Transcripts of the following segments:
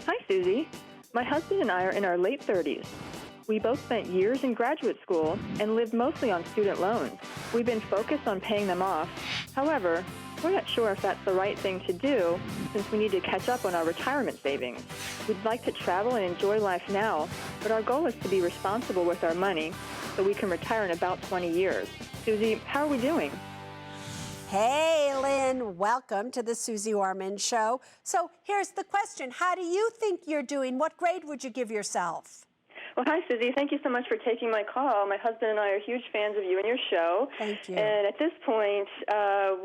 Hi, Susie. My husband and I are in our late 30s. We both spent years in graduate school and lived mostly on student loans. We've been focused on paying them off. However, we're not sure if that's the right thing to do since we need to catch up on our retirement savings. We'd like to travel and enjoy life now, but our goal is to be responsible with our money so we can retire in about 20 years. Susie, how are we doing? Hey, Lynn, welcome to the Suze Orman Show. So here's the question. How do you think you're doing? What grade would you give yourself? Well, hi, Susie. Thank you so much for taking my call. My husband and I are huge fans of you and your show. Thank you. And at this point,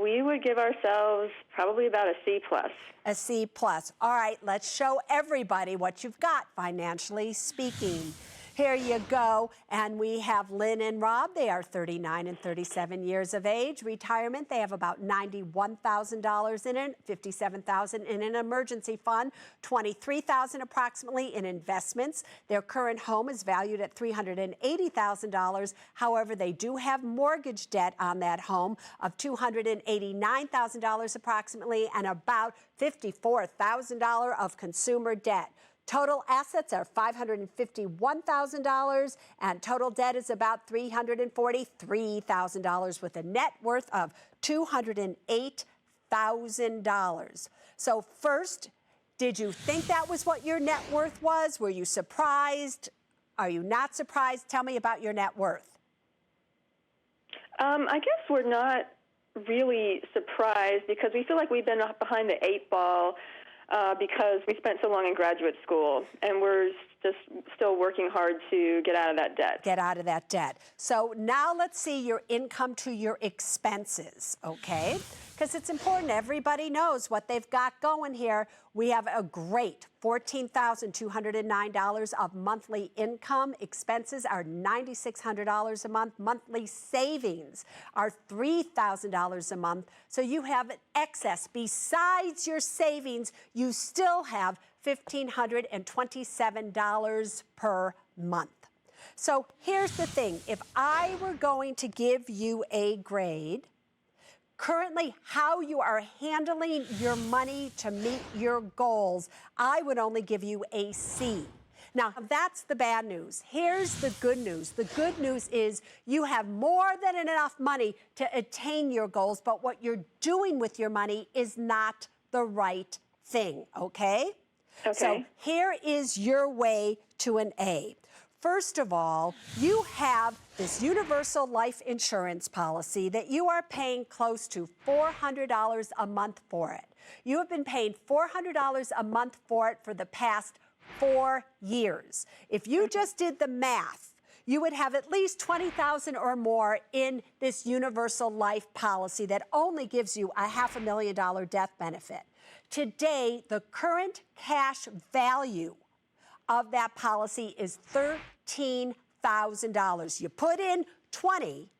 we would give ourselves probably about a C+. A C+. All right, let's show everybody what you've got, financially speaking. Here you go. And we have Lynn and Rob. They are 39 and 37 years of age. Retirement, they have about $91,000 in it, $57,000 in an emergency fund, $23,000 approximately in investments. Their current home is valued at $380,000. However, they do have mortgage debt on that home of $289,000 approximately, and about $54,000 of consumer debt. Total assets are $551,000, and total debt is about $343,000 with a net worth of $208,000. So first, did you think that was what your net worth was? Were you surprised? Are you not surprised? Tell me about your net worth. I guess we're not really surprised because we feel like we've been behind the eight ball because we spent so long in graduate school, and we're just still working hard to get out of that debt. Get out of that debt. So now let's see your income to your expenses, okay? Because it's important. Everybody knows what they've got going here. We have a great $14,209 of monthly income. Expenses are $9,600 a month. Monthly savings are $3,000 a month. So you have an excess. Besides your savings, you still have $1,527 per month. So here's the thing. If I were going to give you a grade, currently how you are handling your money to meet your goals, I would only give you a C. Now, that's the bad news. Here's the good news. The good news is you have more than enough money to attain your goals, but what you're doing with your money is not the right thing, okay? Okay. So here is your way to an A. First of all, you have this universal life insurance policy that you are paying close to $400 a month for it. You have been paying $400 a month for it for the past 4 years. If you just did the math, you would have at least $20,000 or more in this universal life policy that only gives you a $500,000 death benefit. Today, the current cash value of that policy is $13,000. You put in 20,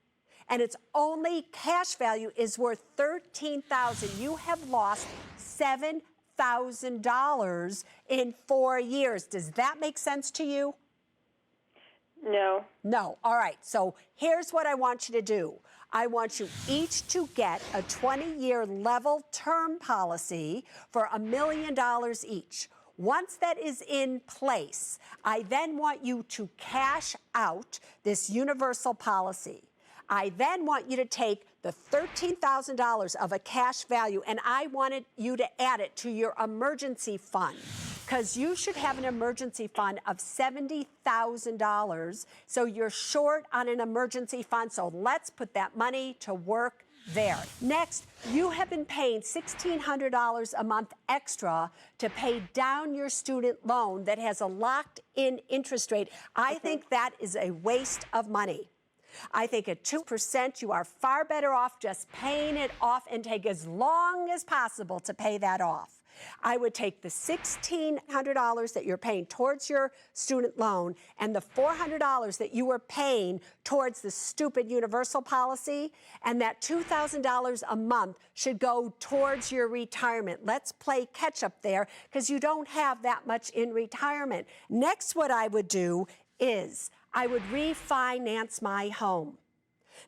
and its only cash value is worth $13,000. You have lost $7,000 in 4 years. Does that make sense to you? No. No. All right. So here's what I want you to do. I want you each to get a 20-year level term policy for $1 million each. Once that is in place, I then want you to cash out this universal policy. I then want you to take the $13,000 of a cash value, and I wanted you to add it to your emergency fund, because you should have an emergency fund of $70,000. So you're short on an emergency fund, so let's put that money to work there. Next, you have been paying $1,600 a month extra to pay down your student loan that has a locked-in interest rate. I think that is a waste of money. I think at 2%, you are far better off just paying it off and take as long as possible to pay that off. I would take the $1,600 that you're paying towards your student loan and the $400 that you were paying towards the stupid universal policy, and that $2,000 a month should go towards your retirement. Let's play catch up there because you don't have that much in retirement. Next, what I would do is I would refinance my home.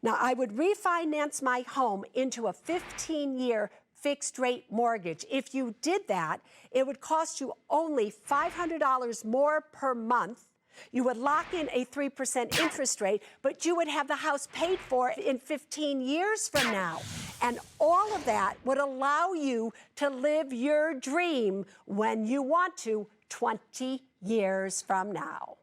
Now, I would refinance my home into a 15-year fixed rate mortgage. If you did that, it would cost you only $500 more per month. You would lock in a 3% interest rate, but you would have the house paid for in 15 years from now. And all of that would allow you to live your dream when you want to 20 years from now.